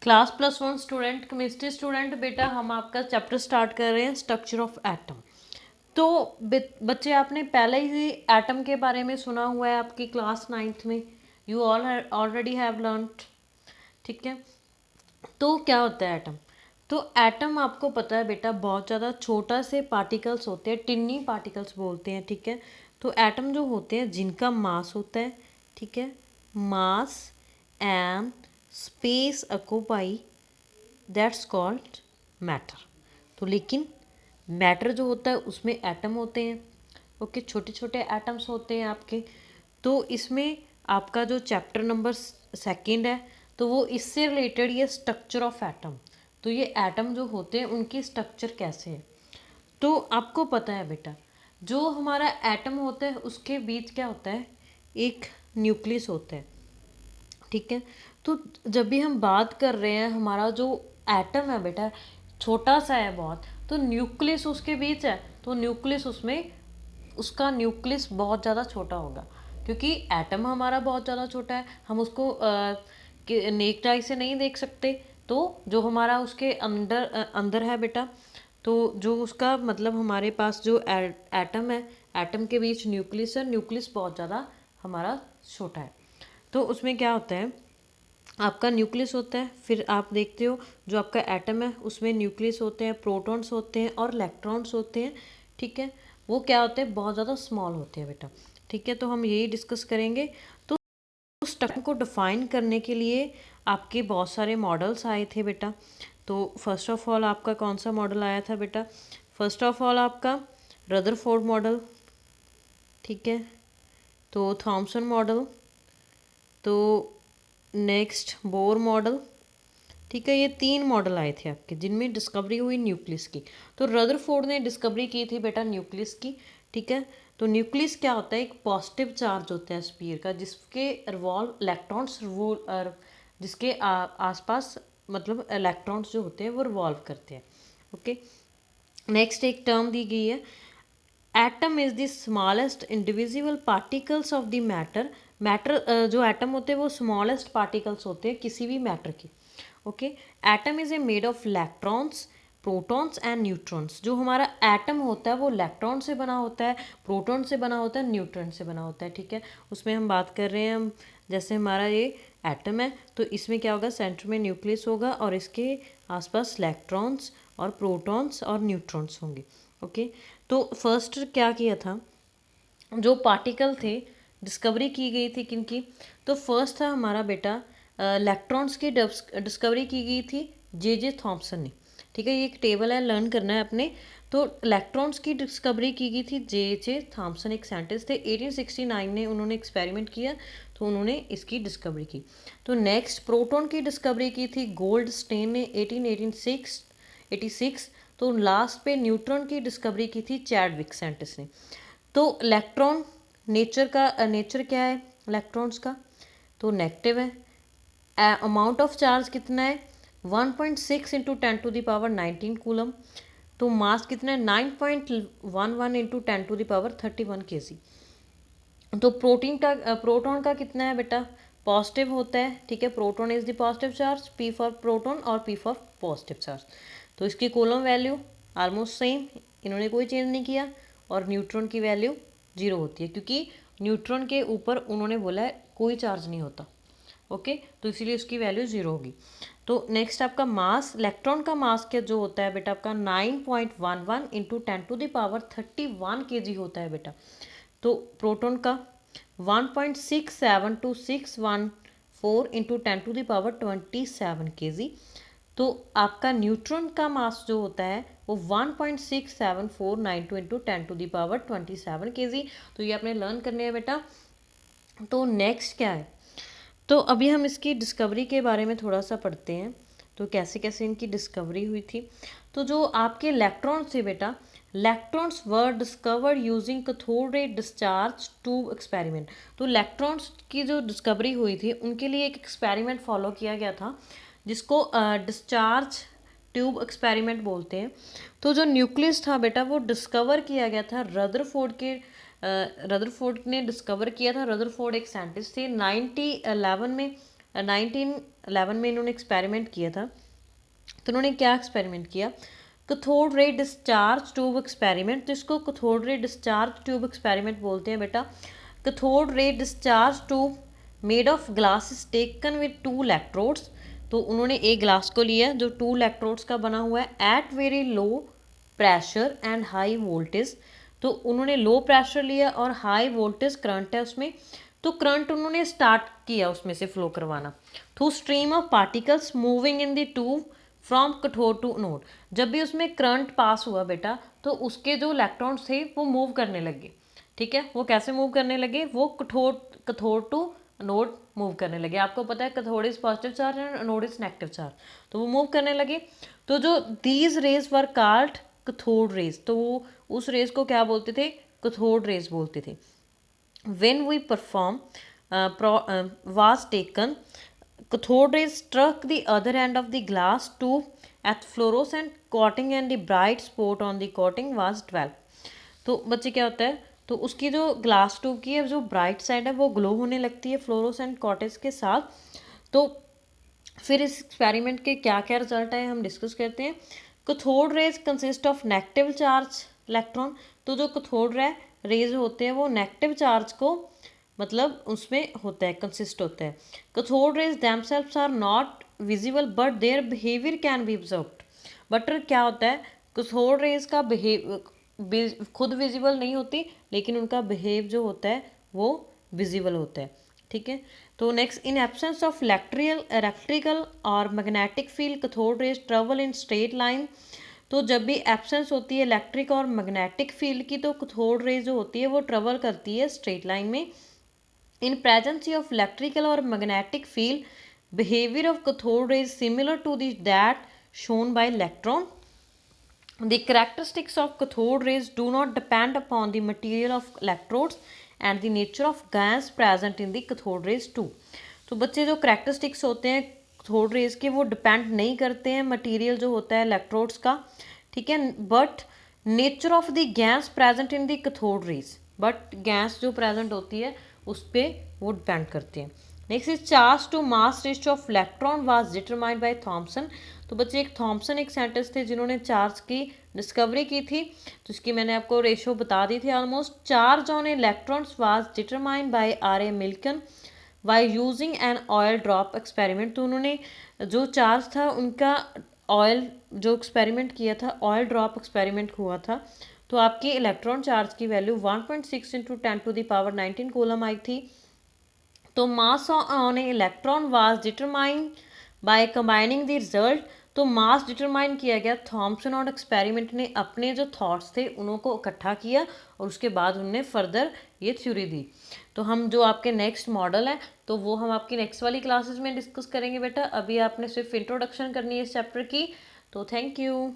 Class +1 student, chemistry student बेटा, हम आपका चैप्टर स्टार्ट कर रहे हैं स्ट्रक्चर ऑफ एटम। तो बच्चे आपने पहले ही एटम के बारे में सुना हुआ है आपकी क्लास 9th में, you all already have learned. ठीक है, तो क्या होता है एटम? तो एटम आपको पता है बेटा बहुत ज़्यादा छोटा से पार्टिकल्स होते हैं, टिन्नी पार्टिकल्स बोलते हैं। ठीक है, तो एटम जो होते हैं जिनका मास होता है, ठीक है, mass and space occupy, that's called matter. तो लेकिन मैटर जो होता है उसमें एटम होते हैं। ओके, छोटे छोटे एटम्स होते हैं आपके। तो इसमें आपका जो चैप्टर नंबर 2 है, तो वो इससे रिलेटेड ये स्ट्रक्चर ऑफ एटम। तो ये एटम जो होते हैं उनकी स्ट्रक्चर कैसे है, तो आपको पता है बेटा जो हमारा एटम होता है उसके बीच क्या होता है, एक न्यूक्लियस होता है। ठीक है, तो जब भी हम बात कर रहे हैं हमारा जो एटम है बेटा छोटा सा है बहुत, तो न्यूक्लियस उसके बीच है, तो न्यूक्लियस उसमें उसका न्यूक्लियस बहुत ज़्यादा छोटा होगा, क्योंकि एटम हमारा बहुत ज़्यादा छोटा है, हम उसको नेक्ड आई से नहीं देख सकते। तो जो हमारा उसके अंदर है बेटा, तो जो उसका मतलब हमारे पास जो एटम है, एटम के बीच न्यूक्लियस है, न्यूक्लियस बहुत ज़्यादा हमारा छोटा है। तो उसमें क्या होता है, आपका न्यूक्लियस होता है, फिर आप देखते हो जो आपका एटम है उसमें न्यूक्लियस होते हैं, प्रोटॉन्स होते हैं और इलेक्ट्रॉन्स होते हैं। ठीक है, वो क्या होते हैं, बहुत ज़्यादा स्मॉल होते हैं बेटा। ठीक है, तो हम यही डिस्कस करेंगे। तो स्ट्रक्चर को डिफाइन करने के लिए आपके बहुत सारे मॉडल्स आए थे बेटा। तो फर्स्ट ऑफ ऑल आपका कौन सा मॉडल आया था बेटा? फर्स्ट ऑफ ऑल आपका रदरफोर्ड मॉडल, ठीक है, तो थॉमसन मॉडल, तो नेक्स्ट बोर मॉडल। ठीक है, ये 3 मॉडल आए थे आपके जिनमें डिस्कवरी हुई न्यूक्लियस की। तो रदरफोर्ड ने डिस्कवरी की थी बेटा न्यूक्लियस की। ठीक है, तो न्यूक्लियस क्या होता है, एक पॉजिटिव चार्ज होता है स्फीयर का, जिसके रिवॉल्व इलेक्ट्रॉन्स जिसके आसपास मतलब इलेक्ट्रॉन्स जो होते हैं वो रिवॉल्व करते हैं। ओके, नेक्स्ट एक टर्म दी गई है, atom is the smallest individual particles of the matter. Matter जो एटम होते हैं वो स्मॉलेस्ट पार्टिकल्स होते हैं किसी भी मैटर के। Okay, atom is a made of electrons, protons and neutrons. जो हमारा एटम होता है वो इलेक्ट्रॉन से बना होता है, प्रोटॉन से बना होता है, न्यूट्रॉन से बना होता है। ठीक है, उसमें हम बात कर रहे हैं, हम जैसे हमारा ये एटम है तो इसमें क्या होगा, सेंटर में न्यूक्लियस होगा और इसके आसपास इलेक्ट्रॉन्स और प्रोटॉन्स और न्यूट्रॉन्स होंगे। ओके, तो फर्स्ट क्या किया था, जो पार्टिकल थे डिस्कवरी की गई थी किनकी, तो फर्स्ट था हमारा बेटा इलेक्ट्रॉन्स की डिस्कवरी की गई थी जे थॉम्सन ने। ठीक है, ये एक टेबल है, लर्न करना है अपने। तो इलेक्ट्रॉन्स की डिस्कवरी की गई थी जे थॉम्सन, एक साइंटिस्ट थे, 1869 में उन्होंने एक्सपेरिमेंट किया तो उन्होंने इसकी डिस्कवरी की। तो नेक्स्ट प्रोटॉन की डिस्कवरी की थी गोल्ड स्टेन ने 1886। तो लास्ट पे न्यूट्रॉन की डिस्कवरी की थी चैडविक साइंटिस्ट ने। तो इलेक्ट्रॉन नेचर क्या है इलेक्ट्रॉन्स का, तो नेगेटिव है। अमाउंट ऑफ चार्ज कितना है, 1.6 इंटू 10⁻19 कूलम। तो मास कितना है, 9.11 इंटू 10⁻31 kg। तो प्रोटॉन का कितना है बेटा, पॉजिटिव होता है। ठीक है, proton is the positive charge, P for proton और पी फॉर पॉजिटिव चार्ज। तो इसकी कूलम वैल्यू ऑलमोस्ट सेम, इन्होंने कोई चेंज नहीं किया। और न्यूट्रॉन की वैल्यू 0 होती है, क्योंकि न्यूट्रॉन के ऊपर उन्होंने बोला है कोई चार्ज नहीं होता। ओके, तो इसीलिए उसकी वैल्यू 0 होगी। तो नेक्स्ट आपका मास, इलेक्ट्रॉन का मास क्या जो होता है बेटा आपका 9.11 इंटू 10⁻31 kg होता है बेटा। तो प्रोटॉन का 1.67214 इंटू 10⁻27 kg। तो आपका न्यूट्रॉन का मास जो होता है वो 1.6749 इंटू 10⁻27 kg। तो ये आपने लर्न करने हैं बेटा। तो नेक्स्ट क्या है, तो अभी हम इसकी डिस्कवरी के बारे में थोड़ा सा पढ़ते हैं, तो कैसे कैसे इनकी डिस्कवरी हुई थी। तो जो आपके इलेक्ट्रॉन्स थे बेटा, electrons were discovered using cathode ray discharge tube experiment. तो इलेक्ट्रॉन्स की जो डिस्कवरी हुई थी उनके लिए एक एक्सपेरिमेंट फॉलो किया गया था जिसको डिस्चार्ज ट्यूब एक्सपेरिमेंट बोलते हैं। तो जो न्यूक्लियस था बेटा वो डिस्कवर किया गया था रदरफोर्ड ने डिस्कवर किया था। रदरफोर्ड एक साइंटिस्ट थे, 1911 में 1911 में इन्होंने एक्सपेरिमेंट किया था। तो उन्होंने क्या एक्सपेरिमेंट किया, cathode ray discharge tube experiment, जिसको cathode ray discharge tube experiment बोलते हैं बेटा। Cathode ray discharge tube made of glass is taken with 2 electrodes. तो उन्होंने एक ग्लास को लिया जो 2 इलेक्ट्रोड्स का बना हुआ है at very low pressure and high voltage. तो उन्होंने लो प्रेशर लिया और हाई वोल्टेज करंट है उसमें। तो करंट उन्होंने स्टार्ट किया उसमें से फ्लो करवाना through stream of particles moving in the tube from cathode to anode. जब भी उसमें करंट पास हुआ बेटा तो उसके जो इलेक्ट्रॉन्स थे वो मूव करने लगे। ठीक है, वो कैसे मूव करने लगे, वो कैथोड टू एनोड मूव करने लगे। आपको पता है cathode is positive charge and anode is negative charge, तो वो मूव करने लगे। तो जो these raise were called cathode rays, तो वो उस रेज को क्या बोलते थे, कैथोड रेज बोलते थे। when we perform was taken, cathode rays struck the other end of the glass tube at fluorescent coating and the bright spot on the coating was developed। तो बच्चे क्या होता है, तो उसकी जो ग्लास ट्यूब की है जो ब्राइट साइड है वो ग्लो होने लगती है फ्लोरोसेंट कॉटेज के साथ। तो फिर इस एक्सपेरिमेंट के क्या क्या रिजल्ट आए हम डिस्कस करते हैं। Cathode rays consist of negative charge electron. तो जो कैथोड रेज होते हैं वो नेगेटिव चार्ज को मतलब उसमें होता है, कंसिस्ट होता है। Cathode rays themselves are not visible but their behaviour can be observed. But क्या होता है, कैथोड रेज का खुद विजिबल नहीं होती लेकिन उनका बिहेव जो होता है वो विजिबल होता है। ठीक है, तो next, in absence of electrical और magnetic field cathode rays travel in straight line. तो जब भी एब्सेंस होती है इलेक्ट्रिक और मैग्नेटिक फील्ड की तो कैथोड रेज जो होती है वो ट्रेवल करती है स्ट्रेट लाइन में। इन प्रेजेंस ऑफ इलेक्ट्रिकल और magnetic field behaviour of cathode rays similar to the that shown by electron. The characteristics of cathode rays do not depend upon the material of electrodes and the nature of gas present in the cathode rays too. तो बच्चे जो characteristics होते हैं cathode rays के वो depend नहीं करते हैं मटेरियल जो होता है इलेक्ट्रोड्स का। ठीक है, but nature of the gas present in the cathode rays, but gas जो प्रेजेंट होती है उस पर वो डिपेंड करते हैं। Next is charge to mass ratio of electron was determined by Thomson. तो बच्चे एक थॉमसन एक साइंटिस्ट थे जिन्होंने चार्ज की डिस्कवरी की थी, तो इसकी मैंने आपको रेशियो बता दी थी almost. Charge on electrons was determined by R.A. Millikan by using an oil drop experiment. तो उन्होंने जो चार्ज था उनका ऑयल जो एक्सपेरिमेंट किया था, ऑयल ड्रॉप एक्सपेरिमेंट हुआ था। तो आपकी इलेक्ट्रॉन चार्ज की वैल्यू 1.6 × 10⁻19 कूलम आई थी। तो मास on A electron was determined by combining the result. तो मास डिटरमाइन किया गया थॉमसन और एक्सपेरिमेंट ने अपने जो थॉट्स थे उनको इकट्ठा किया और उसके बाद उनने फर्दर ये थ्योरी दी। तो हम जो आपके नेक्स्ट मॉडल है तो वो हम आपकी नेक्स्ट वाली क्लासेस में डिस्कस करेंगे बेटा। अभी आपने सिर्फ इंट्रोडक्शन करनी है इस चैप्टर की। तो थैंक यू।